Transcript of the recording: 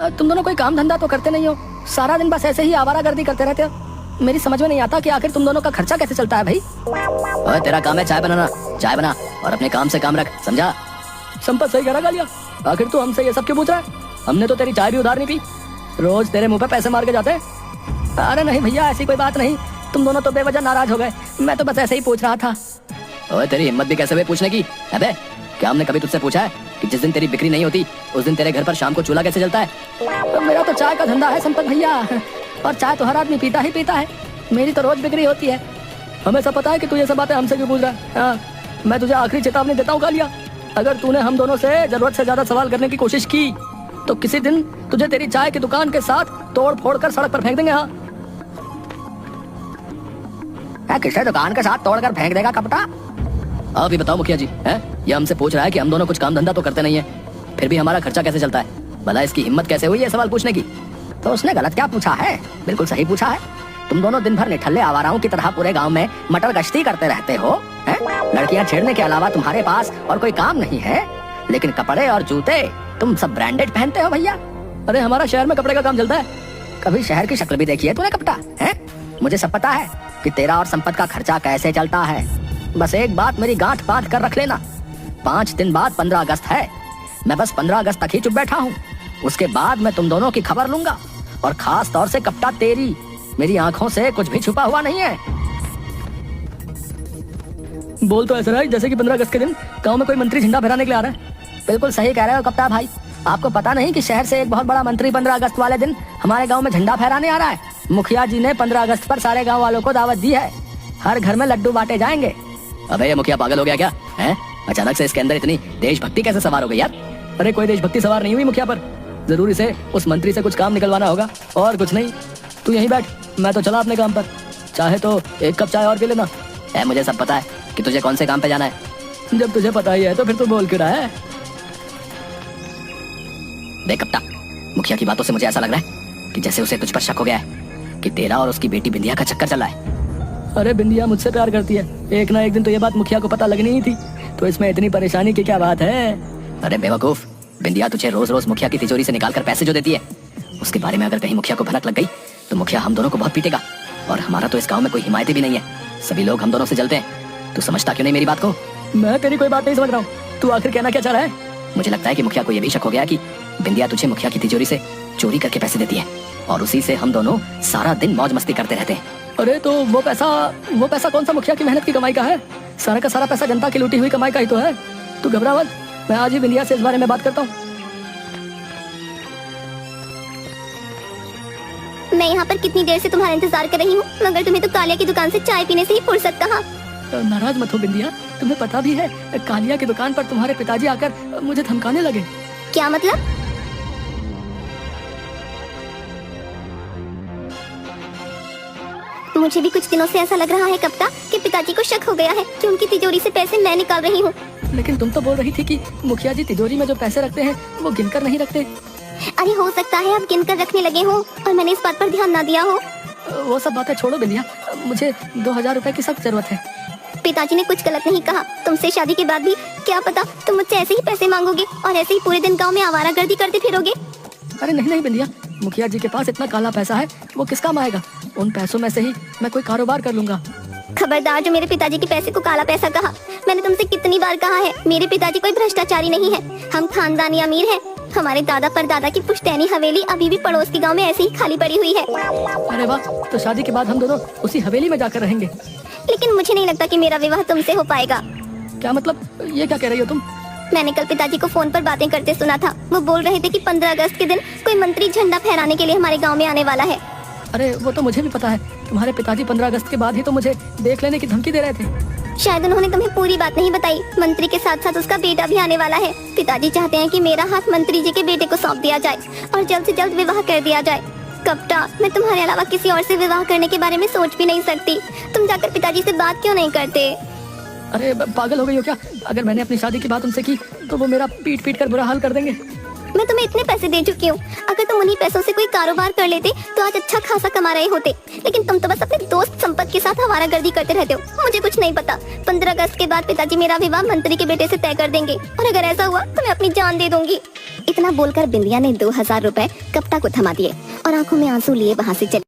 तुम दोनों कोई काम धंधा तो करते नहीं हो, सारा दिन बस ऐसे ही आवारागर्दी करते रहते हो। मेरी समझ में नहीं आता कि आखिर तुम दोनों का खर्चा कैसे चलता है भाई। ओए तेरा काम है चाय बनाना, चाय बना और अपने काम से काम रख, समझा? संपत सही कह रहा गालिया, आखिर तू हमसे ये सब क्यों पूछ रहा है? हमने तो तेरी चाय भी उधार नहीं पी, रोज तेरे मुंह पे पैसे मार के जाते हैं। अरे नहीं भैया, ऐसी कोई बात नहीं, तुम दोनों तो बेवजह नाराज हो गए, मैं तो बस ऐसे ही पूछ रहा था। ओए तेरी हिम्मत भी कैसे हुई पूछने की? अबे क्या हमने कभी तुझसे पूछा है कि जिस दिन तेरी बिक्री नहीं होती उस दिन तेरे घर पर शाम को चूल्हा कैसे जलता है? मेरा तो चाय का धंधा है संपत भैया, और चाय तो हर आदमी पीता ही पीता है, मेरी तो रोज बिक्री होती है। हमें सब पता है कि तू ये सब बातें हमसे क्यों पूछ रहा है। हाँ, मैं तुझे आखिरी चेतावनी देता हूँ गालिया, अगर तूने हम दोनों से जरूरत से ज्यादा सवाल करने की कोशिश की तो किसी दिन तुझे तेरी चाय की दुकान के साथ तोड़ फोड़ कर सड़क पर फेंक देंगे। हाँ, किसे दुकान के साथ तोड़कर फेंक देगा कपटा? आप ही बताओ मुखिया जी, हैं? ये हमसे पूछ रहा है कि हम दोनों कुछ काम धंधा तो करते नहीं है, फिर भी हमारा खर्चा कैसे चलता है? भला इसकी हिम्मत कैसे हुई ये सवाल पूछने की? तो उसने गलत क्या पूछा है? बिल्कुल सही पूछा है। तुम दोनों दिन भर निठल्ले आवाराओं की तरह पूरे गांव में मटर गश्ती करते रहते हो, हैं? लड़कियां छेड़ने के अलावा तुम्हारे पास और कोई काम नहीं है, लेकिन कपड़े और जूते तुम सब ब्रांडेड पहनते हो भैया। अरे हमारा शहर में कपड़े का काम चलता है, कभी शहर की शक्ल भी देखी है तूने कपटा? है मुझे सब पता है कि तेरा और संपत का खर्चा कैसे चलता है। बस एक बात मेरी गांठ बांध कर रख लेना, 5 दिन बाद 15 अगस्त है, मैं बस 15 अगस्त तक ही चुप बैठा हूँ, उसके बाद मैं तुम दोनों की खबर लूंगा, और खास तौर से कपटा तेरी, मेरी आंखों से कुछ भी छुपा हुआ नहीं है। बोल तो ऐसा रहा है जैसे कि 15 अगस्त के दिन गांव में कोई मंत्री झंडा फहराने के लिए आ रहा है। बिल्कुल सही कह रहे हो कप्तान भाई, आपको पता नहीं कि शहर से एक बहुत बड़ा मंत्री 15 अगस्त वाले दिन हमारे गांव में झंडा फहराने आ रहा है। मुखिया जी ने 15 अगस्त पर सारे गांव वालों को दावत दी है, हर घर में लड्डू बांटे जाएंगे। अबे ये मुखिया पागल हो गया क्या? हैं? अचानक से इसके अंदर इतनी देशभक्ति कैसे सवार हो गई यार? अरे कोई देशभक्ति सवार नहीं हुई मुखिया पर, जरूरी से उस मंत्री से कुछ काम निकलवाना होगा और कुछ नहीं। तू यहीं बैठ, मैं तो चला अपने काम पर, चाहे तो एक कप चाय और पी लेना। मुझे सब पता है कि तुझे कौन से काम पे जाना है। जब तुझे पता ही है तो फिर तू बोल क्यों रहा है? देख कप्ता, मुखिया की बातों से मुझे ऐसा लग रहा है कि जैसे उसे तुझ पर शक हो गया है कि तेरा और उसकी बेटी बिंदिया का चक्कर चला है। अरे बिंदिया मुझसे प्यार करती है, एक ना एक दिन तो ये बात मुखिया को पता लगनी ही थी, तो इसमें इतनी परेशानी की क्या बात है? अरे बेवकूफ, बिंदिया तुझे रोज रोज मुखिया की तिजोरी से निकालकर पैसे जो देती है, उसके बारे में अगर कहीं मुखिया को भनक लग गई तो मुखिया हम दोनों को बहुत पीटेगा, और हमारा तो इस गाँव में कोई हिमायती भी नहीं है, सभी लोग हम दोनों से जलते हैं। तू समझता क्यों नहीं मेरी बात को? मैं तेरी कोई बात नहीं समझ रहा हूँ, तू आखिर कहना क्या चाह रहा है? मुझे लगता है कि मुखिया को यह भी शक हो गया कि बिंदिया तुझे मुखिया की तिजोरी से चोरी करके पैसे देती है, और उसी से हम दोनों सारा दिन मौज मस्ती करते रहते हैं। अरे तो वो पैसा कौन सा मुखिया की मेहनत की कमाई का है? सारा का सारा पैसा जनता की लूटी हुई कमाई का ही तो है। तू घबरा मत, मैं आज ही बिंदिया से इस बारे में बात करता हूँ। मैं यहाँ पर कितनी देर से तुम्हारा इंतजार कर रही हूँ, मगर तुम्हें तो कालिया की दुकान से चाय पीने से ही फुर्सत कहाँ। नाराज मत हो बिंदिया, तुम्हें पता भी है कालिया की दुकान पर तुम्हारे पिताजी आकर मुझे धमकाने लगे। क्या मतलब? मुझे भी कुछ दिनों से ऐसा लग रहा है कप्ता कि पिताजी को शक हो गया है कि उनकी तिजोरी से पैसे मैं निकाल रही हूँ। लेकिन तुम तो बोल रही थी कि मुखिया जी तिजोरी में जो पैसे रखते हैं वो गिनकर नहीं रखते। अरे हो सकता है अब गिनकर रखने लगे हो और मैंने इस बात पर ध्यान न दिया हो। वो सब बातें छोड़ो बिंदिया, मुझे 2000 रुपए की सख्त जरूरत है। पिताजी ने कुछ गलत नहीं कहा, तुमसे शादी के बाद भी क्या पता तुम मुझसे ऐसे ही पैसे मांगोगे और ऐसे ही पूरे दिन गाँव में आवारागर्दी करते फिरोगे। अरे नहीं बिंदिया, मुखिया जी के पास इतना काला पैसा है, वो किस काम आएगा? उन पैसों में से ही मैं कोई कारोबार कर लूंगा। खबरदार जो मेरे पिताजी के पैसे को काला पैसा कहा। मैंने तुमसे कितनी बार कहा है, मेरे पिताजी कोई भ्रष्टाचारी नहीं है, हम खानदानी अमीर हैं। हमारे दादा परदादा की पुश्तैनी हवेली अभी भी पड़ोस के गांव में ऐसे ही खाली पड़ी हुई है। अरे वाह, तो शादी के बाद हम दोनों उसी हवेली में जाकर रहेंगे। लेकिन मुझे नहीं लगता कि मेरा विवाह तुमसे हो पाएगा। क्या मतलब? ये क्या कह रही हो तुम? मैंने कल पिताजी को फोन पर बातें करते सुना था, वो बोल रहे थे कि 15 अगस्त के दिन कोई मंत्री झंडा फहराने के लिए हमारे गाँव में आने वाला है। अरे वो तो मुझे भी पता है, तुम्हारे पिताजी 15 अगस्त के बाद ही तो मुझे देख लेने की धमकी दे रहे थे। शायद उन्होंने तुम्हें पूरी बात नहीं बताई, मंत्री के साथ साथ उसका बेटा भी आने वाला है। पिताजी चाहते हैं कि मेरा हाथ मंत्री जी के बेटे को सौंप दिया जाए और जल्द से जल्द विवाह कर दिया जाए। कप्ता, मैं तुम्हारे अलावा किसी और से विवाह करने के बारे में सोच भी नहीं सकती। तुम जाकर पिताजी से बात क्यों नहीं करते? अरे पागल हो गई हो क्या? अगर मैंने अपनी शादी की बात उनसे की तो वो मेरा पीट पीट कर बुरा हाल कर देंगे। मैं तुम्हें इतने पैसे दे चुकी हूँ, अगर तुम उन्हीं पैसों से कोई कारोबार कर लेते तो आज अच्छा खासा कमा रहे होते। लेकिन तुम तो बस अपने दोस्त संपत के साथ आवारागर्दी करते रहते हो। मुझे कुछ नहीं पता। 15 अगस्त के बाद पिताजी मेरा विवाह मंत्री के बेटे से तय कर देंगे, और अगर ऐसा हुआ तो मैं अपनी जान दे दूंगी। इतना बोलकर बिंदिया ने 2000 रुपए कपटा को थमा दिए और आंखों में आंसू लिए वहाँ से चली।